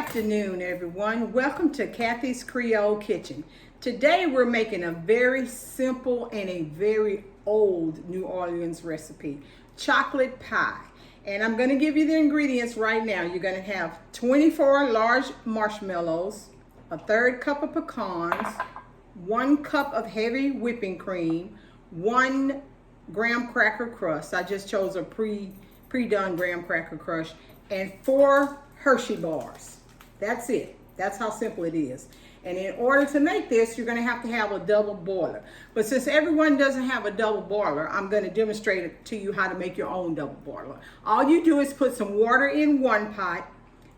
afternoon, everyone. Welcome to Cathy's Creole Kitchen. Today we're making a very simple and a very old New Orleans recipe, chocolate pie. And I'm going to give you the ingredients right now. You're going to have 24 large marshmallows, a third cup of pecans, 1 cup of heavy whipping cream, 1 graham cracker crust. I just chose a pre-done graham cracker crush, and 4 Hershey bars. That's it. That's how simple it is. And in order to make this, you're going to have a double boiler. But since everyone doesn't have a double boiler, I'm going to demonstrate it to you how to make your own double boiler. All you do is put some water in one pot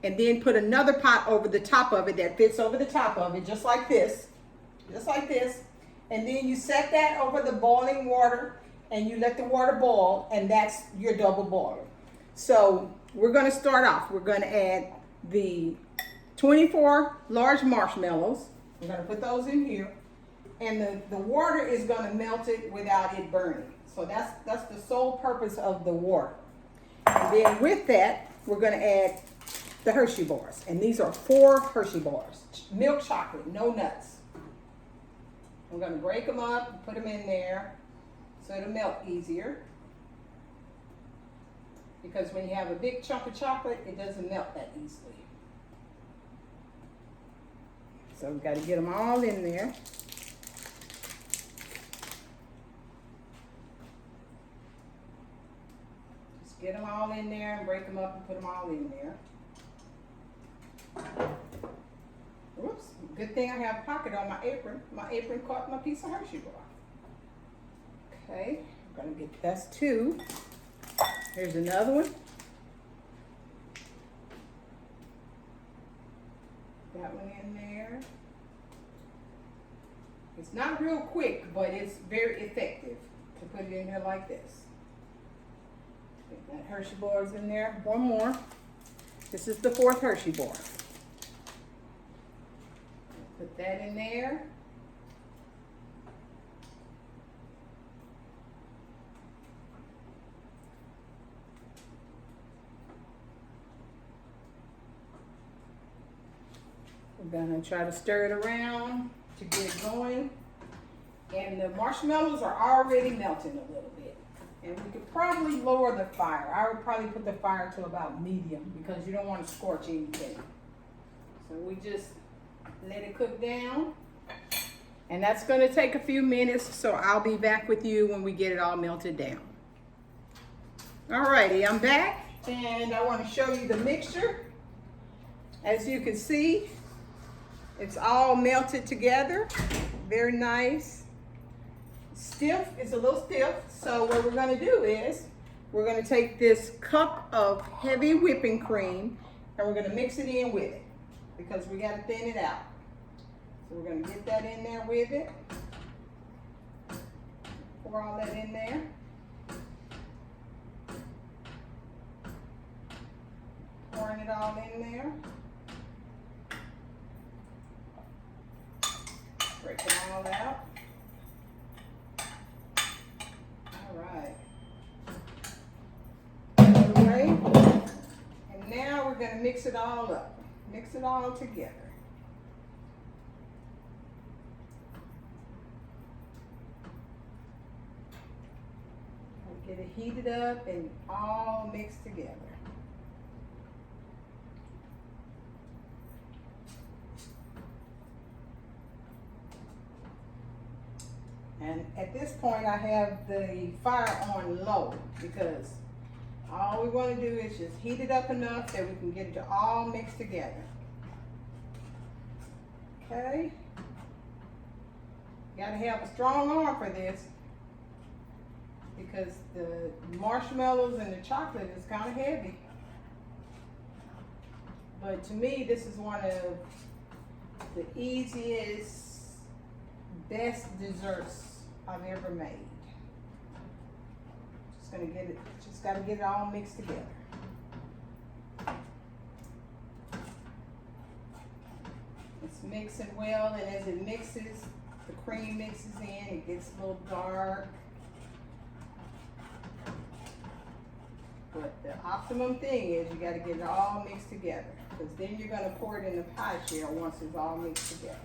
and then put another pot over the top of it that fits over the top of it, just like this. Just like this. And then you set that over the boiling water and you let the water boil, and that's your double boiler. So we're going to start off. We're going to add the 24 large marshmallows. We're going to put those in here. And the water is going to melt it without it burning. So that's the sole purpose of the water. And then with that, we're going to add the Hershey bars. And these are 4 Hershey bars. Milk chocolate, no nuts. We're going to break them up and put them in there so it'll melt easier. Because when you have a big chunk of chocolate, it doesn't melt that easily. So we've got to get them all in there. Just get them all in there and break them up and put them all in there. Oops, good thing I have a pocket on my apron. My apron caught my piece of Hershey bar. Okay, I'm gonna get, that's 2. Here's another one. That one in there. It's not real quick, but it's very effective to put it in here like this. Get that Hershey bar's in there. 1 more. This is the 4th Hershey bar. Put that in there. We're gonna try to stir it around to get it going. And the marshmallows are already melting a little bit. And we could probably lower the fire. I would probably put the fire to about medium because you don't want to scorch anything. So we just let it cook down. And that's gonna take a few minutes, so I'll be back with you when we get it all melted down. Alrighty, I'm back and I want to show you the mixture. As you can see, it's all melted together, very nice. Stiff, it's a little stiff. So what we're gonna do is, we're gonna take this cup of heavy whipping cream and we're gonna mix it in with it because we gotta thin it out. So we're gonna get that in there with it. Pour all that in there. Pouring it all in there. Break it all out. All right. Okay. And now we're going to mix it all up. Mix it all together. Get it heated up and all mixed together. And at this point, I have the fire on low because all we want to do is just heat it up enough that we can get it to all mixed together. Okay. You gotta have a strong arm for this because the marshmallows and the chocolate is kind of heavy. But to me, this is one of the easiest, best desserts I've ever made. Just gotta get it all mixed together. It's mixing well, and as it mixes, the cream mixes in, it gets a little dark. But the optimum thing is you got to get it all mixed together, because then you're going to pour it in the pie shell once it's all mixed together.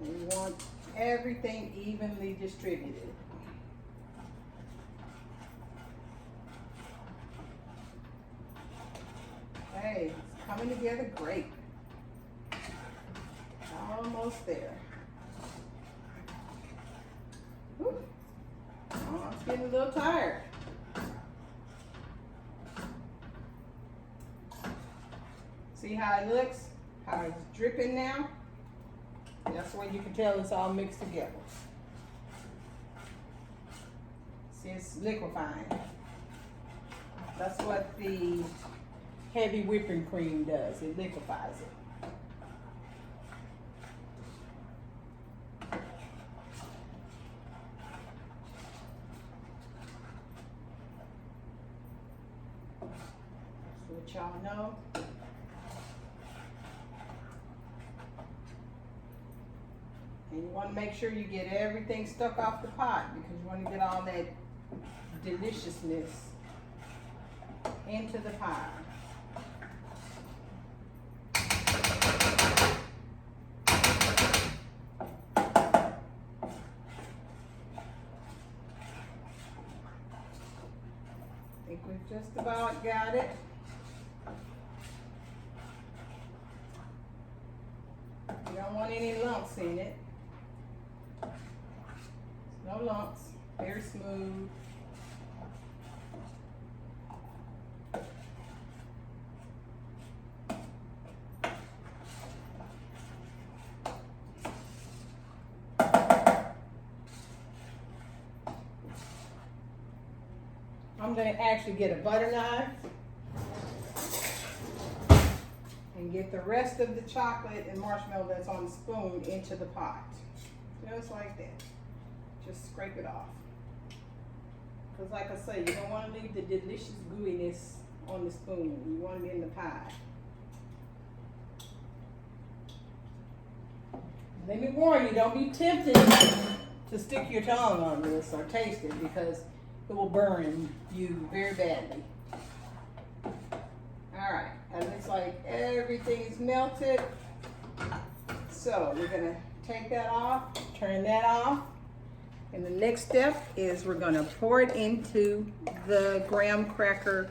And you want everything evenly distributed. Okay, it's coming together great. Almost there. Whew. Oh, I'm getting a little tired. See how it looks? How it's dripping now? That's when you can tell it's all mixed together. See, it's liquefying. That's what the heavy whipping cream does. It liquefies it. Let y'all know. And you want to make sure you get everything stuck off the pot, because you want to get all that deliciousness into the pie. I think we've just about got it. You don't want any lumps in it. No lumps, very smooth. I'm going to actually get a butter knife and get the rest of the chocolate and marshmallow that's on the spoon into the pot. Just like that. Just scrape it off. Because like I say, you don't want to leave the delicious gooiness on the spoon. You want it in the pie. Let me warn you, don't be tempted to stick your tongue on this or taste it, because it will burn you very badly. Alright, it looks like everything is melted. So we're going to take that off, turn that off. And the next step is we're going to pour it into the graham cracker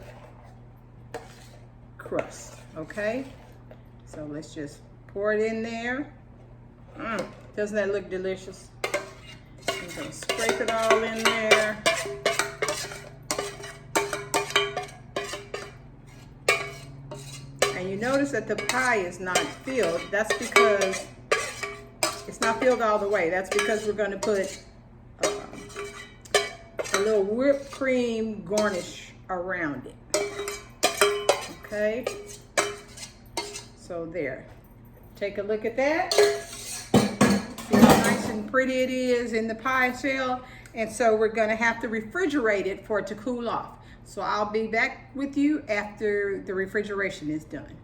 crust, okay? So let's just pour it in there. Doesn't that look delicious? I'm going to scrape it all in there. And you notice that the pie is not filled. That's because it's not filled all the way. That's because we're going to put a little whipped cream garnish around it. Okay? So there. Take a look at that. See how nice and pretty it is in the pie shell. And so we're going to have to refrigerate it for it to cool off. So I'll be back with you after the refrigeration is done.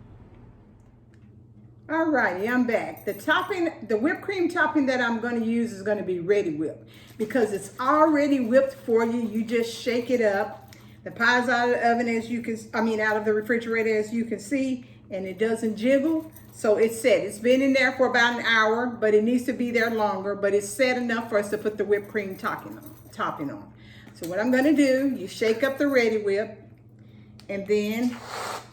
Alrighty, I'm back. The whipped cream topping that I'm going to use is going to be Ready Whip, because it's already whipped for you. You just shake it up. The pie's out of the oven, out of the refrigerator, as you can see, and it doesn't jiggle. So it's set. It's been in there for about an hour, but it needs to be there longer. But it's set enough for us to put the whipped cream topping on. So what I'm going to do, you shake up the Ready Whip, and then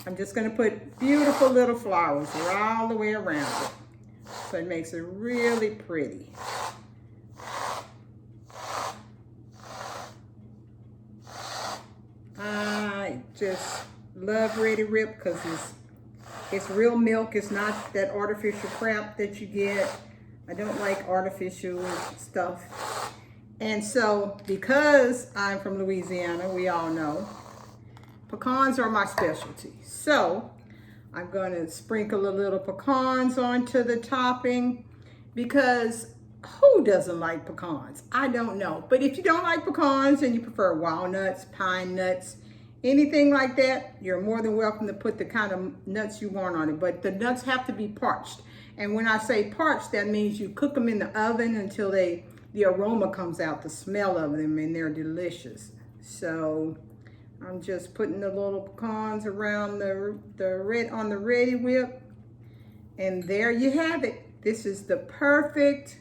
I'm just going to put beautiful little flowers all the way around it. So it makes it really pretty. I just love Ready Whip because it's real milk. It's not that artificial crap that you get. I don't like artificial stuff. And so, because I'm from Louisiana, we all know, pecans are my specialty. So, I'm going to sprinkle a little pecans onto the topping, because who doesn't like pecans? I don't know. But if you don't like pecans and you prefer walnuts, pine nuts, anything like that, you're more than welcome to put the kind of nuts you want on it. But the nuts have to be parched. And when I say parched, that means you cook them in the oven until they the aroma comes out, the smell of them, and they're delicious. So I'm just putting the little pecans around the red on the Ready Whip, and there you have it. This is the perfect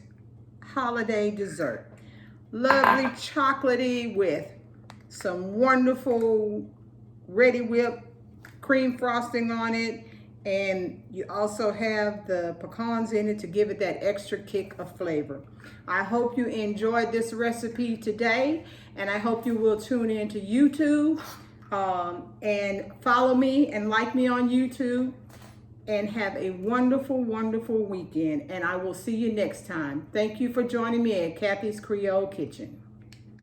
holiday dessert. Lovely chocolatey with some wonderful Ready Whip cream frosting on it, and you also have the pecans in it to give it that extra kick of flavor. I hope you enjoyed this recipe today, and I hope you will tune in to YouTube and follow me and like me on YouTube, and have a wonderful, wonderful weekend, and I will see you next time. Thank you for joining me at Cathy's Creole Kitchen.